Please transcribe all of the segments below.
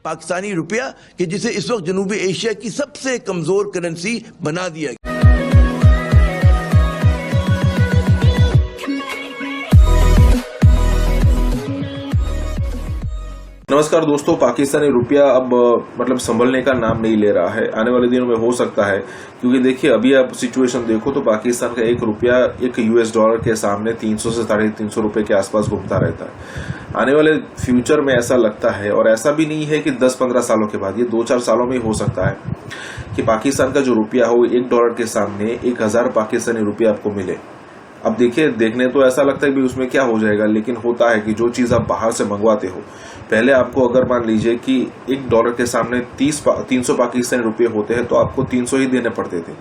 पाकिस्तानी रुपया कि जिसे इस वक्त जनूबी एशिया की सबसे कमजोर करेंसी बना दिया गया। नमस्कार दोस्तों, पाकिस्तानी रुपया अब मतलब संभलने का नाम नहीं ले रहा है। आने वाले दिनों में हो सकता है, क्योंकि देखिए अभी आप सिचुएशन देखो तो पाकिस्तान का एक रुपया एक यूएस डॉलर के सामने 300 से 350 रुपए के आसपास घूमता रहता है। आने वाले फ्यूचर में ऐसा लगता है, और ऐसा भी नहीं है कि 10-15 सालों के बाद, ये 2-4 सालों में हो सकता है कि पाकिस्तान का जो रुपया हो $1 के सामने 1000 पाकिस्तानी रुपया आपको मिले। अब देखिए, देखने तो ऐसा लगता है कि उसमें क्या हो जाएगा, लेकिन होता है कि जो चीज आप बाहर से मंगवाते हो, पहले आपको अगर मान लीजिए कि $1 के सामने 300 पाकिस्तानी रुपये होते हैं तो आपको 300 ही देने पड़ते थे।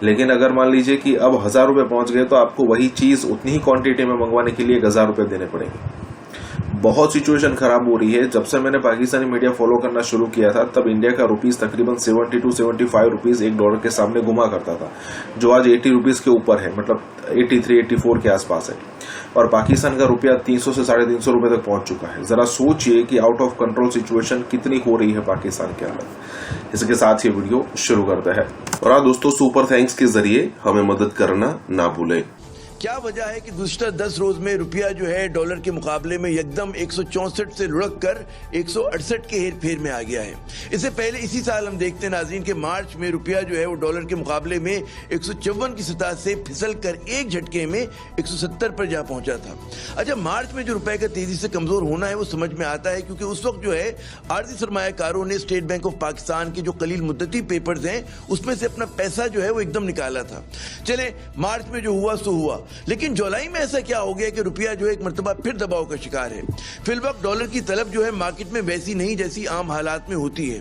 लेकिन अगर मान लीजिए कि अब 1000 रुपये पहुंच गए तो आपको वही चीज उतनी ही क्वांटिटी में मंगवाने के लिए 1000 रुपये देने पड़ेंगे। बहुत सिचुएशन खराब हो रही है। जब से मैंने पाकिस्तानी मीडिया फॉलो करना शुरू किया था तब इंडिया का रुपीस तकरीबन 72-75 रुपीस $1 के सामने घुमा करता था, जो आज 80 रुपीस के ऊपर है, मतलब 83-84 के आसपास है। और पाकिस्तान का रुपया 300 से 350 रुपए तक पहुंच चुका है। जरा सोचिए कि आउट ऑफ कंट्रोल सिचुएशन कितनी हो रही है पाकिस्तान के अंदर। इसके साथ ही वीडियो शुरू करते हैं। और हाँ दोस्तों, सुपर थैंक्स के जरिए हमें मदद करना ना भूलें। क्या वजह है कि गुज़िश्ता 10 रोज में रुपया जो है डॉलर के मुकाबले में एकदम 164 से लुढ़क कर 168 के हेर फेर में आ गया है। इससे पहले इसी साल हम देखते हैं नाज़रीन के मार्च में रुपया जो है वो डॉलर के मुकाबले में 154 की सतह से फिसल कर एक झटके में 170 पर जा पहुंचा था। अच्छा, मार्च में जो रुपए का तेजी से कमजोर होना है वो समझ में आता है, क्योंकि उस वक्त जो है आर्थिक सरमायाकारों ने स्टेट बैंक ऑफ पाकिस्तान के जो कलील मुद्दती पेपर्स हैं उसमें से अपना पैसा जो है वो एकदम निकाला था। चले, मार्च में जो हुआ सो हुआ, लेकिन जुलाई में ऐसा क्या हो गया कि रुपया जो है एक मर्तबा फिर दबाव का शिकार है। फिलवक्त डॉलर की तलब जो है मार्केट में वैसी नहीं जैसी आम हालात में होती है।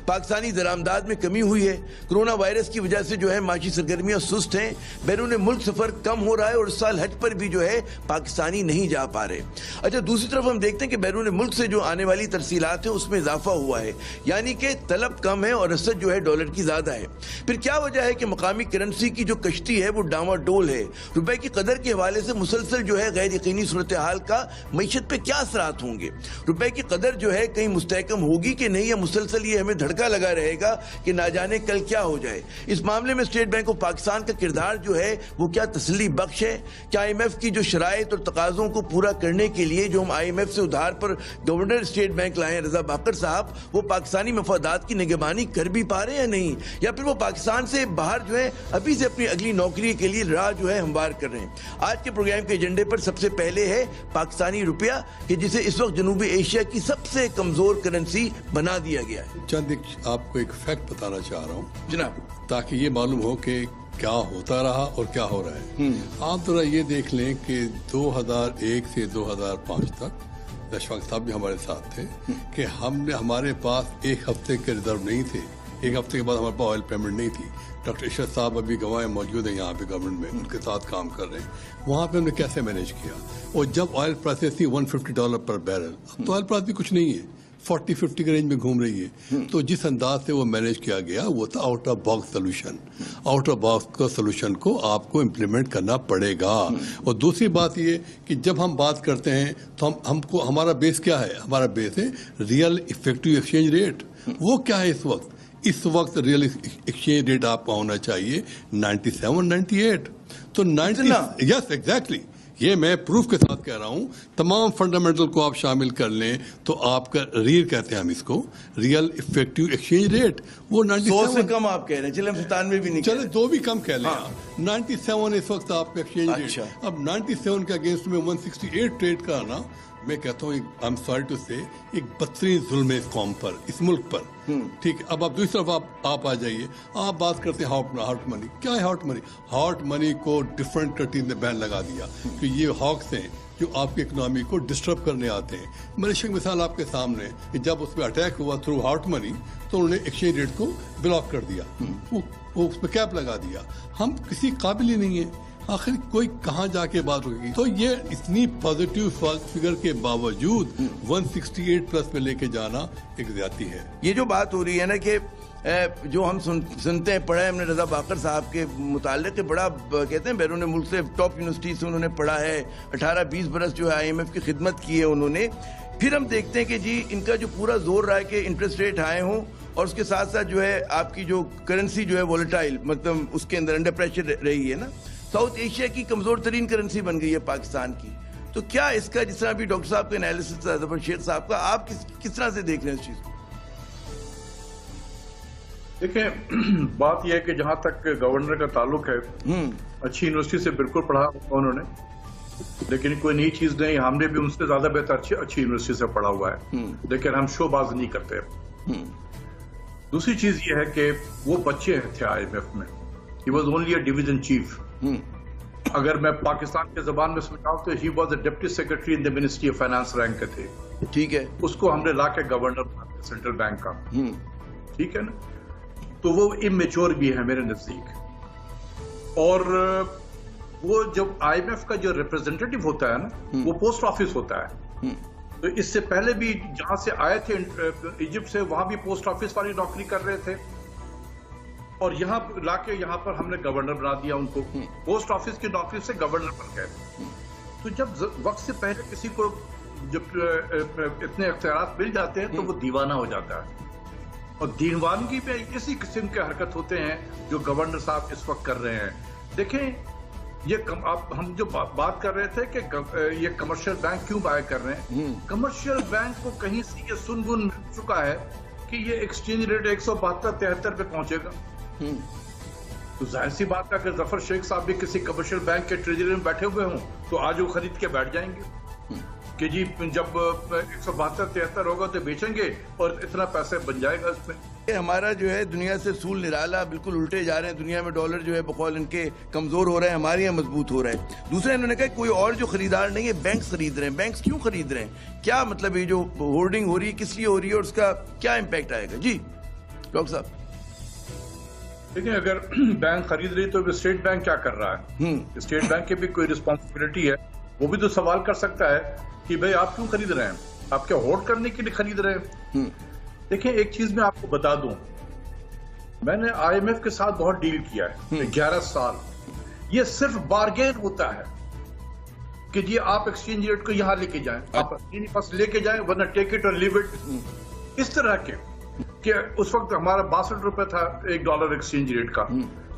पाकिस्तानी दरामदाद में कमी हुई है। कोरोना वायरस की वजह से जो है माशी सरगर्मियां सुस्त हैं। बैरून मुल्क सफर कम हो रहा है और इस साल हज पर भी जो है पाकिस्तानी नहीं जा पा रहे। अच्छा, दूसरी तरफ हम देखते हैं कि बैरून मुल्क से जो आने वाली तरसीलात है उसमें इजाफा हुआ है, यानी कि तलब कम है और रसद जो है डॉलर की ज्यादा है। फिर क्या वजह है कि मकामी करेंसी की जो कश्ती है वो डामाडोल है। रुपए की कदर के हवाले से मुसलसल जो है गैर यकीनी सूरत हाल का मईशत पे क्या असरात होंगे। रुपए की कदर जो है कहीं मुस्तहकम होगी कि नहीं, या मुसलसल ये हमें धड़का लगा रहेगा कि ना जाने कल क्या हो जाए। इस मामले में स्टेट बैंक ऑफ पाकिस्तान का किरदार जो है वो क्या तसल्ली बख्श है? क्या IMF की जो शराइत और तकाजों को पूरा करने के लिए जो हम IMF से उधार पर गवर्नर स्टेट बैंक लाए रजा बाकर साहब, वो पाकिस्तानी मफादात की निगरानी कर भी पा रहे हैं या नहीं, या फिर वो पाकिस्तान से बाहर जो है अभी से अपनी अगली नौकरी के लिए राह जो है हमवार कर रहे हैं। आज के प्रोग्राम के एजेंडे पर सबसे पहले है पाकिस्तानी रुपया कि जिसे इस वक्त जनूबी एशिया की सबसे कमजोर करेंसी बना दिया गया है। चंद आपको एक फैक्ट बताना चाह रहा हूँ जनाब, ताकि ये मालूम हो कि क्या होता रहा और क्या हो रहा है। आप जरा ये देख लें कि 2001 से 2005 तक दशवाक साहब भी हमारे साथ थे कि हमारे पास एक हफ्ते के रिजर्व नहीं थे। एक हफ्ते के बाद हमारे पास ऑयल पेमेंट नहीं थी। डॉक्टर इशरत साहब अभी गवाह मौजूद हैं यहाँ पे गवर्नमेंट में, उनके साथ काम कर रहे हैं। वहाँ पे हमने कैसे मैनेज किया। और जब ऑयल प्राइसेस थी $150 पर बैरल, अब तो ऑयल प्राइस भी कुछ नहीं है, 40-50 के रेंज में घूम रही है। तो जिस अंदाज से वो मैनेज किया गया वो था out of box solution. Out of box का सोल्यूशन को आपको इम्प्लीमेंट करना पड़ेगा। और दूसरी बात ये कि जब हम बात करते हैं तो हमको हमारा बेस क्या है? हमारा बेस है रियल इफेक्टिव एक्सचेंज रेट। वो क्या है इस वक्त? इस वक्त रियल एक्सचेंज रेट आपका होना चाहिए 97-98। तो 90, यस एग्जैक्टली, ये मैं प्रूफ के साथ कह रहा हूं। तमाम फंडामेंटल को आप शामिल कर लें तो आपका रियल कहते हैं हम इसको, रियल इफेक्टिव एक्सचेंज रेट, वो 97 से कम आप कह रहे हैं। चले 97 भी नहीं, चले 2 भी कम कह लें। 97 इस वक्त आपका एक्सचेंज रेट। अब 97 के अगेंस्ट में 168 ट्रेड कराना, मैं कहता हूँ आई एम सॉरी टू से, एक बदतरीन जुल्म है इस कौम पर, इस मुल्क पर। ठीक है, अब आप दूसरी तरफ आप आ जाइए। आप बात करते हैं हॉट मनी। क्या है हॉट मनी? हॉट मनी को डिफरेंट कंट्रीज ने बैन लगा दिया कि ये हॉक्स हैं जो आपकी इकोनॉमी को डिस्टर्ब करने आते हैं। मलेशिया की मिसाल आपके सामने कि जब उसमें अटैक हुआ थ्रू हॉट मनी तो उन्होंने एक्सचेंज रेट को ब्लॉक कर दिया, वो उस पर कैप लगा दिया। हम किसी काबिल ही नहीं है, आखिर कोई कहाँ जाके बात होगी। तो ये इतनी पॉजिटिव फिगर के बावजूद 168 प्लस में लेके जाना एक ज्यादती है। ये जो बात हो रही है ना कि जो हम सुनते हैं, पढ़ा है हमने रजा बाकर साहब के मुताल्लिक के, बड़ा कहते हैं बैरून मुल्क से टॉप यूनिवर्सिटी से उन्होंने पढ़ा है, 18-20 बरस जो है IMF की खिदमत की है उन्होंने, फिर हम देखते हैं कि जी इनका जो पूरा जोर रहा है कि इंटरेस्ट रेट हाई हों और उसके साथ साथ जो है आपकी जो करेंसी जो है वोलेटाइल, मतलब उसके अंदर अंडर प्रेशर रही है ना। साउथ एशिया की कमजोर तरीन करेंसी बन गई है पाकिस्तान की। तो क्या इसका, जिस तरह भी डॉक्टर साहब का एनालिसिस था, जफर साहब का, आप किस तरह से देख रहे हैं इस चीज को? देखिए, बात यह है कि जहां तक गवर्नर का ताल्लुक है, अच्छी यूनिवर्सिटी से बिल्कुल पढ़ा उन्होंने, लेकिन कोई नई चीज नहीं। हमने भी उनसे ज्यादा बेहतर अच्छी यूनिवर्सिटी से पढ़ा हुआ है, लेकिन हम शोबाज नहीं करते। दूसरी चीज ये है कि वो बच्चे थे IMF में, he was only a division chief. अगर मैं पाकिस्तान के जबान में समझाऊं तो he was a deputy secretary in the ministry of finance rank के थे। ठीक है। उसको हमने ला के गवर्नर बनाया सेंट्रल बैंक का। ठीक है ना। तो वो इमेच्योर भी है मेरे नजदीक। और वो जब IMF का जो रिप्रेजेंटेटिव होता है ना, वो पोस्ट ऑफिस होता है। तो इससे पहले भी जहां से आए थे इजिप्ट से, वहां भी पोस्ट ऑफिस वाली नौकरी कर रहे थे, और यहाँ लाके यहाँ पर हमने गवर्नर बना दिया उनको। पोस्ट ऑफिस की नौकरी से गवर्नर बन गए। तो जब वक्त से पहले किसी को जब इतने अख्तियार मिल जाते हैं तो वो दीवाना हो जाता है, और दीवानगी में इसी किस्म के हरकत होते हैं जो गवर्नर साहब इस वक्त कर रहे हैं। देखें, ये हम जो बात कर रहे थे कि ये कमर्शियल बैंक क्यों बाय कर रहे हैं, कमर्शियल बैंक को कहीं से ये सुनगुन मिल चुका है कि ये एक्सचेंज रेट 172-73 पे पहुंचेगा। तो जाहिर सी बात है, अगर जफर शेख साहब भी किसी कमर्शियल बैंक के ट्रेजरी में बैठे हुए हों तो आज वो खरीद के बैठ जाएंगे कि जी जब 172-73 होगा तो बेचेंगे और इतना पैसे बन जाएगा इसमें। हमारा जो है दुनिया से सूल निराला, बिल्कुल उल्टे जा रहे हैं। दुनिया में डॉलर जो है बकौल इनके कमजोर हो रहा है, हमारे यहाँ मजबूत हो रहा है। दूसरा, इन्होंने कहा कोई और जो खरीदार नहीं है, बैंक खरीद रहे हैं। बैंक क्यों खरीद रहे हैं? क्या मतलब ये जो होर्डिंग हो रही है किस लिए हो रही है और उसका क्या इम्पैक्ट आएगा? जी डॉक्टर साहब। देखिए, अगर बैंक खरीद रही तो स्टेट बैंक क्या कर रहा है? स्टेट बैंक की भी कोई रिस्पॉन्सिबिलिटी है। वो भी तो सवाल कर सकता है कि भाई आप क्यों खरीद रहे हैं, आप क्या होल्ड करने के लिए खरीद रहे हैं? देखिए, एक चीज मैं आपको बता दूं, मैंने IMF के साथ बहुत डील किया है 11 साल। ये सिर्फ बार्गेन होता है कि जी आप एक्सचेंज रेट को यहां लेके जाएं, आप बस लेके जाएं, वरना टेक इट और लीव इट। इस तरह के कि उस वक्त हमारा 62 रुपए था $1 एक्सचेंज रेट का।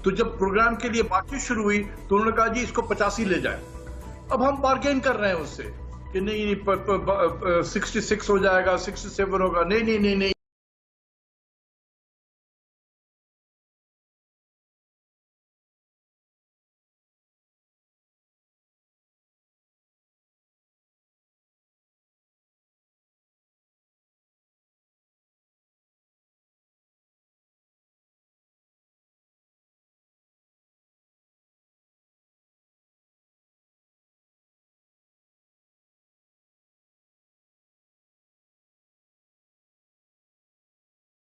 तो जब प्रोग्राम के लिए बातचीत शुरू हुई तो उन्होंने कहा जी इसको 85 ले जाए। अब हम बार्गेन कर रहे हैं उससे कि नहीं 66 हो जाएगा, 67 होगा। नहीं नहीं नहीं नहीं